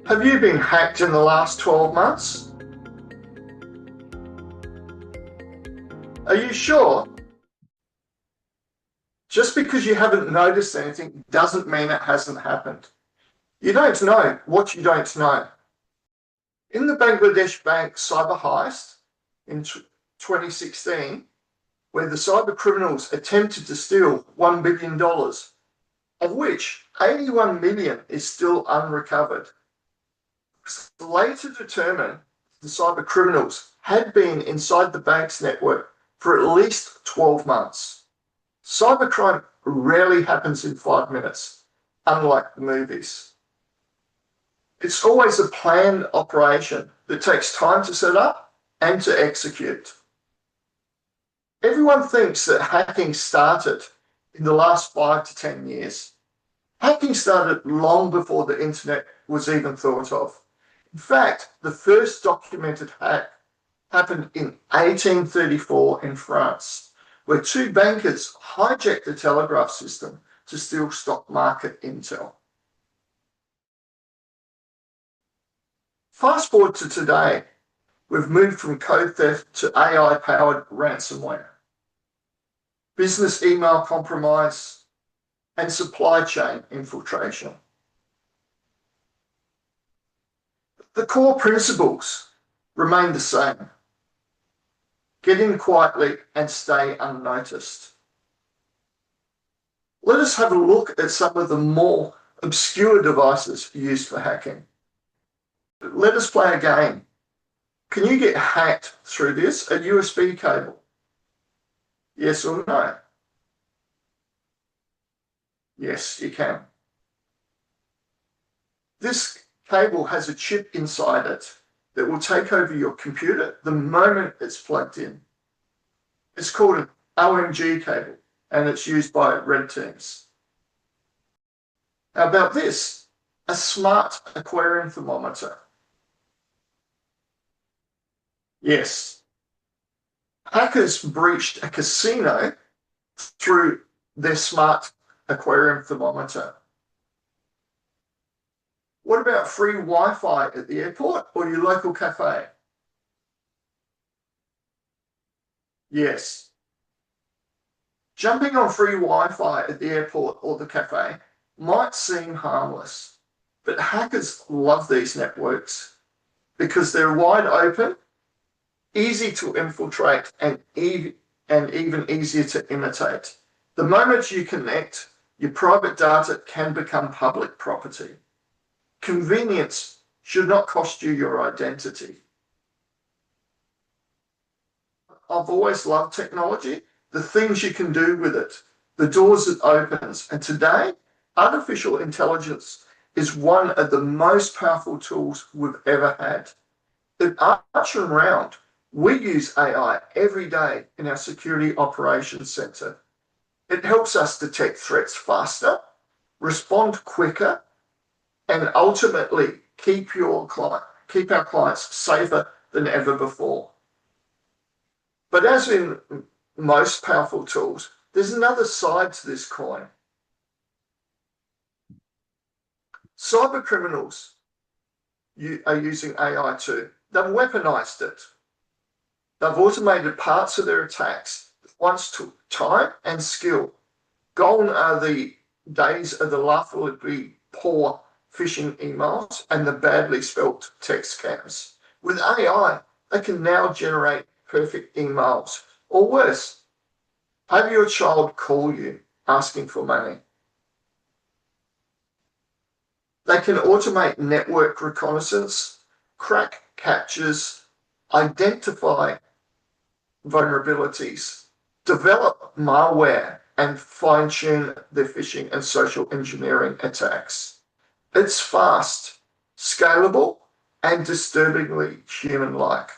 Have you been hacked in the last 12 months? Are you sure? Just because you haven't noticed anything doesn't mean it hasn't happened. You don't know what you don't know. In the Bangladesh bank cyber heist in 2016, where the cyber criminals attempted to steal $1 billion, of which 81 million is still unrecovered, later determined the cyber criminals had been inside the bank's network for at least 12 months. Cybercrime rarely happens in 5 minutes, unlike the movies. It's always a planned operation that takes time to set up and to execute. Everyone thinks that hacking started in the last 5 to 10 years. Hacking started long before the internet was even thought of. In fact, the first documented hack happened in 1834 in France, where two bankers hijacked the telegraph system to steal stock market intel. Fast forward to today, we've moved from code theft to AI-powered ransomware, business email compromise, and supply chain infiltration. The core principles remain the same. Get in quietly and stay unnoticed. Let us have a look at some of the more obscure devices used for hacking. Let us play a game. Can you get hacked through this? A USB cable? Yes or no? Yes, you can. This cable has a chip inside it that will take over your computer the moment it's plugged in. It's called an OMG cable, and it's used by red teams. How about this? A smart aquarium thermometer. Yes. Hackers breached a casino through their smart aquarium thermometer. What about free Wi-Fi at the airport or your local cafe? Yes. Jumping on free Wi-Fi at the airport or the cafe might seem harmless, but hackers love these networks because they're wide open, easy to infiltrate, and even easier to imitate. The moment you connect, your private data can become public property. Convenience should not cost you your identity. I've always loved technology, the things you can do with it, the doors it opens, and today, artificial intelligence is one of the most powerful tools we've ever had. At Arch and Round, we use AI every day in our Security Operations Center. It helps us detect threats faster, respond quicker, and ultimately keep our clients safer than ever before. But as in most powerful tools, there's another side to this coin. Cyber criminals are using AI too. They've weaponized it. They've automated parts of their attacks that once took time and skill. Gone are the days of the laughably poor phishing emails and the badly spelt text scams. With AI, they can now generate perfect emails, or worse, have your child call you asking for money. They can automate network reconnaissance, crack captures, identify vulnerabilities, develop malware, and fine-tune their phishing and social engineering attacks. It's fast, scalable, and disturbingly human-like.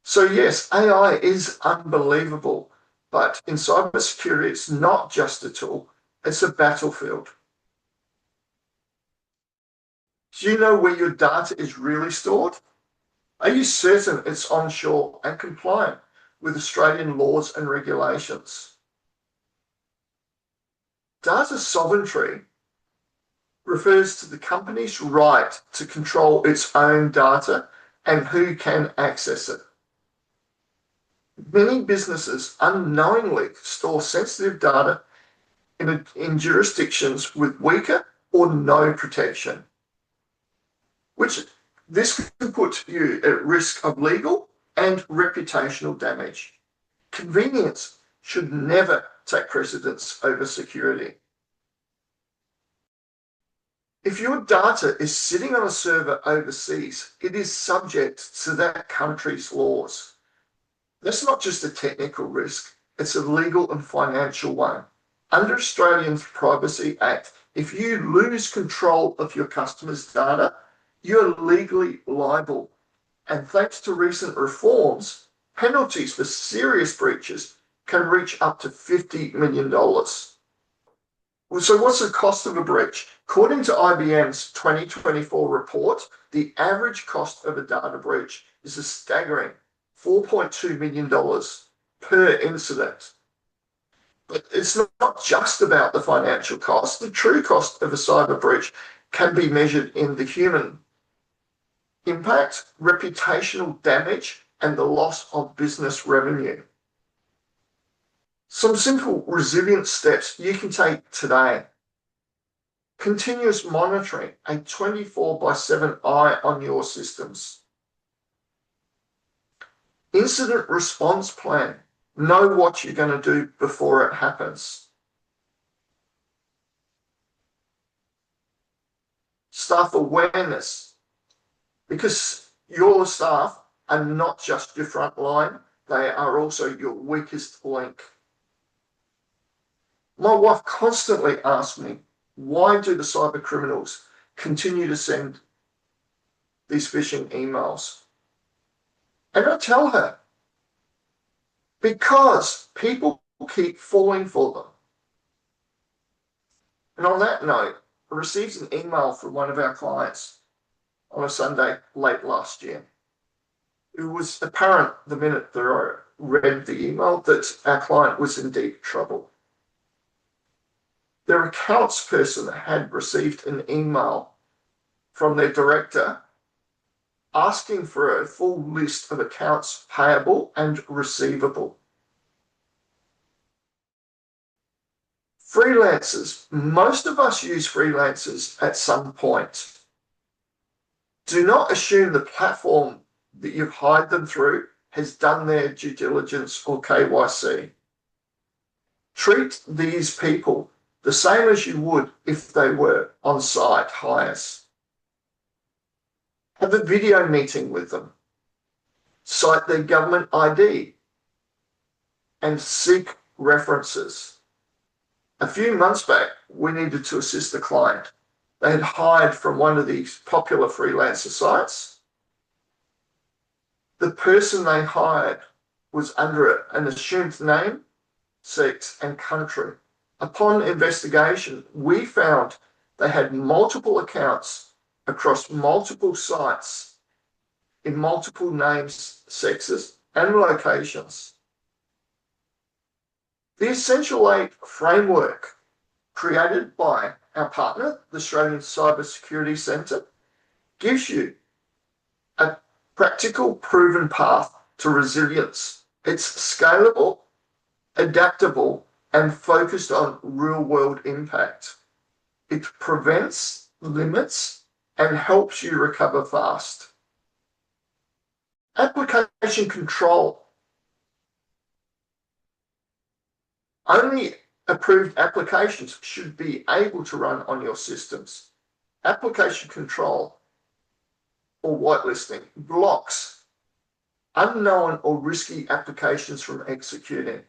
So yes, AI is unbelievable, but in cybersecurity, it's not just a tool, it's a battlefield. Do you know where your data is really stored? Are you certain it's onshore and compliant with Australian laws and regulations? Data sovereignty refers to the company's right to control its own data and who can access it. Many businesses unknowingly store sensitive data in jurisdictions with weaker or no protection, which this can put you at risk of legal and reputational damage. Convenience should never take precedence over security. If your data is sitting on a server overseas, it is subject to that country's laws. That's not just a technical risk, it's a legal and financial one. Under Australia's Privacy Act, if you lose control of your customers' data, you're legally liable. And thanks to recent reforms, penalties for serious breaches can reach up to $50 million. So what's the cost of a breach? According to IBM's 2024 report, the average cost of a data breach is a staggering $4.2 million per incident. But it's not just about the financial cost. The true cost of a cyber breach can be measured in the human impact, reputational damage, and the loss of business revenue. Some simple resilience steps you can take today. Continuous monitoring, a 24/7 eye on your systems. Incident response plan. Know what you're going to do before it happens. Staff awareness, because your staff are not just your front line, they are also your weakest link. My wife constantly asks me, why do the cyber criminals continue to send these phishing emails? And I tell her, because people keep falling for them. And on that note, I received an email from one of our clients on a Sunday late last year. It was apparent the minute that I read the email that our client was in deep trouble. Their accounts person had received an email from their director asking for a full list of accounts payable and receivable. Freelancers. Most of us use freelancers at some point. Do not assume the platform that you've hired them through has done their due diligence or KYC. Treat these people the same as you would if they were on-site hires. Have a video meeting with them. Cite their government ID and seek references. A few months back, we needed to assist a client. They had hired from one of these popular freelancer sites. The person they hired was under an assumed name, sex, and country. Upon investigation, we found they had multiple accounts across multiple sites in multiple names, sexes, and locations. The Essential 8 framework created by our partner, the Australian Cybersecurity Centre, gives you a practical, proven path to resilience. It's scalable, adaptable, and focused on real-world impact. It prevents, limits, and helps you recover fast. Application control. Only approved applications should be able to run on your systems. Application control, or whitelisting, blocks unknown or risky applications from executing.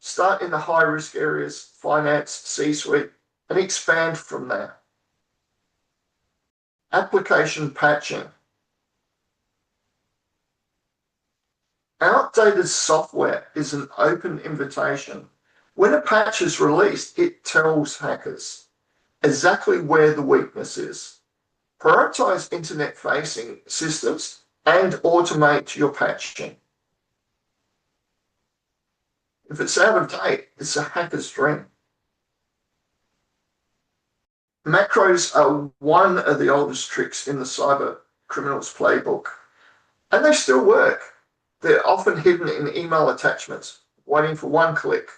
Start in the high-risk areas, finance, C-suite, and expand from there. Application patching. Outdated software is an open invitation. When a patch is released, it tells hackers exactly where the weakness is. Prioritize internet-facing systems and automate your patching. If it's out of date, it's a hacker's dream. Macros are one of the oldest tricks in the cyber criminals playbook, and they still work. They're often hidden in email attachments, waiting for one click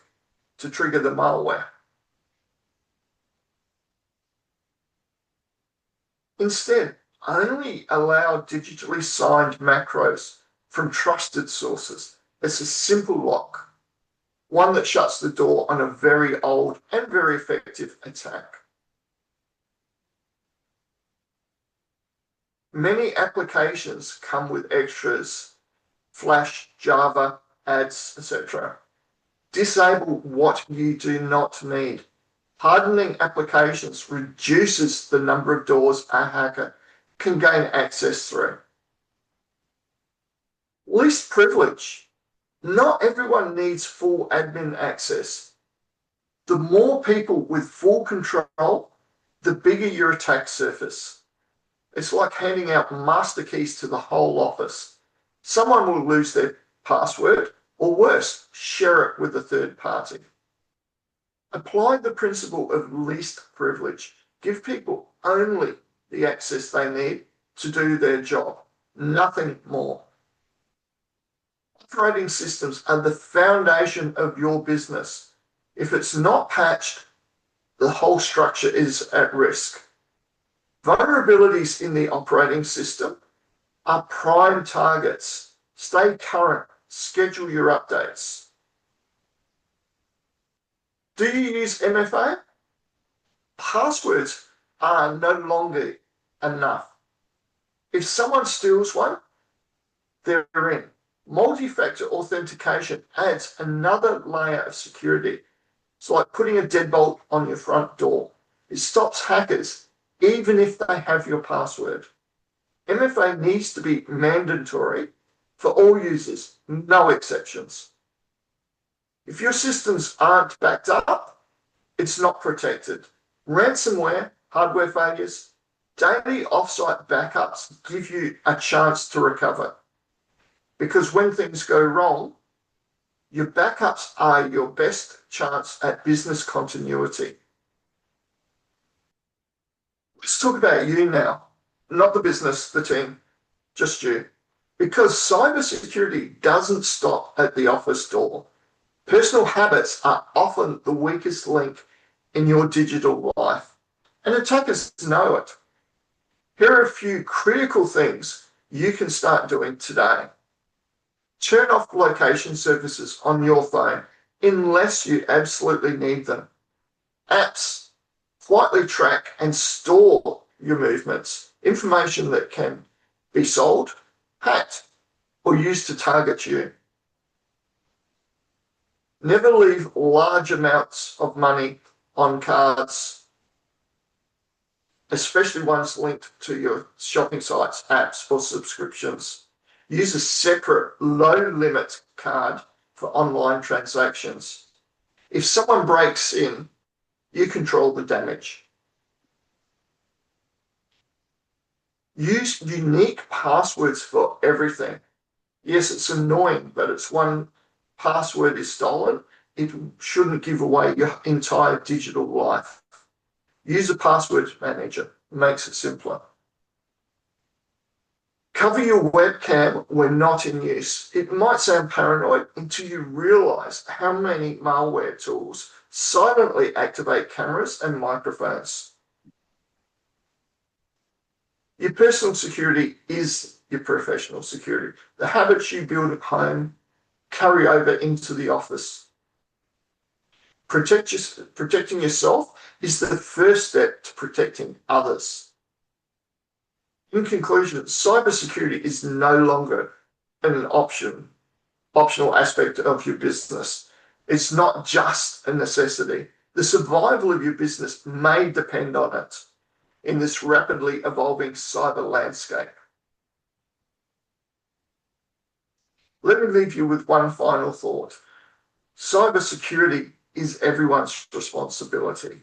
to trigger the malware. Instead, only allow digitally signed macros from trusted sources. It's a simple lock, one that shuts the door on a very old and very effective attack. Many applications come with extras, Flash, Java, ads, etc. Disable what you do not need. Hardening applications reduces the number of doors a hacker can gain access through. Least privilege. Not everyone needs full admin access. The more people with full control, the bigger your attack surface. It's like handing out master keys to the whole office. Someone will lose their password, or worse, share it with a third party. Apply the principle of least privilege. Give people only the access they need to do their job, nothing more. Operating systems are the foundation of your business. If it's not patched, the whole structure is at risk. Vulnerabilities in the operating system are prime targets. Stay current. Schedule your updates. Do you use MFA? Passwords are no longer enough. If someone steals one, they're in. Multi-factor authentication adds another layer of security. It's like putting a deadbolt on your front door. It stops hackers even if they have your password. MFA needs to be mandatory for all users, no exceptions. If your systems aren't backed up, it's not protected. Ransomware, hardware failures, daily offsite backups give you a chance to recover. Because when things go wrong, your backups are your best chance at business continuity. Let's talk about you now, not the business, the team, just you. Because cybersecurity doesn't stop at the office door. Personal habits are often the weakest link in your digital life, and attackers know it. Here are a few critical things you can start doing today. Turn off location services on your phone unless you absolutely need them. Apps quietly track and store your movements, information that can be sold, hacked, or used to target you. Never leave large amounts of money on cards, especially ones linked to your shopping sites, apps, or subscriptions. Use a separate low-limit card for online transactions. If someone breaks in, you control the damage. Use unique passwords for everything. Yes, it's annoying, but it's one password is stolen, it shouldn't give away your entire digital life. Use a password manager. It makes it simpler. Cover your webcam when not in use. It might sound paranoid until you realize how many malware tools silently activate cameras and microphones. Your personal security is your professional security. The habits you build at home carry over into the office. Protecting yourself is the first step to protecting others. In conclusion, cybersecurity is no longer an optional aspect of your business. It's not just a necessity. The survival of your business may depend on it in this rapidly evolving cyber landscape. Let me leave you with one final thought. Cybersecurity is everyone's responsibility.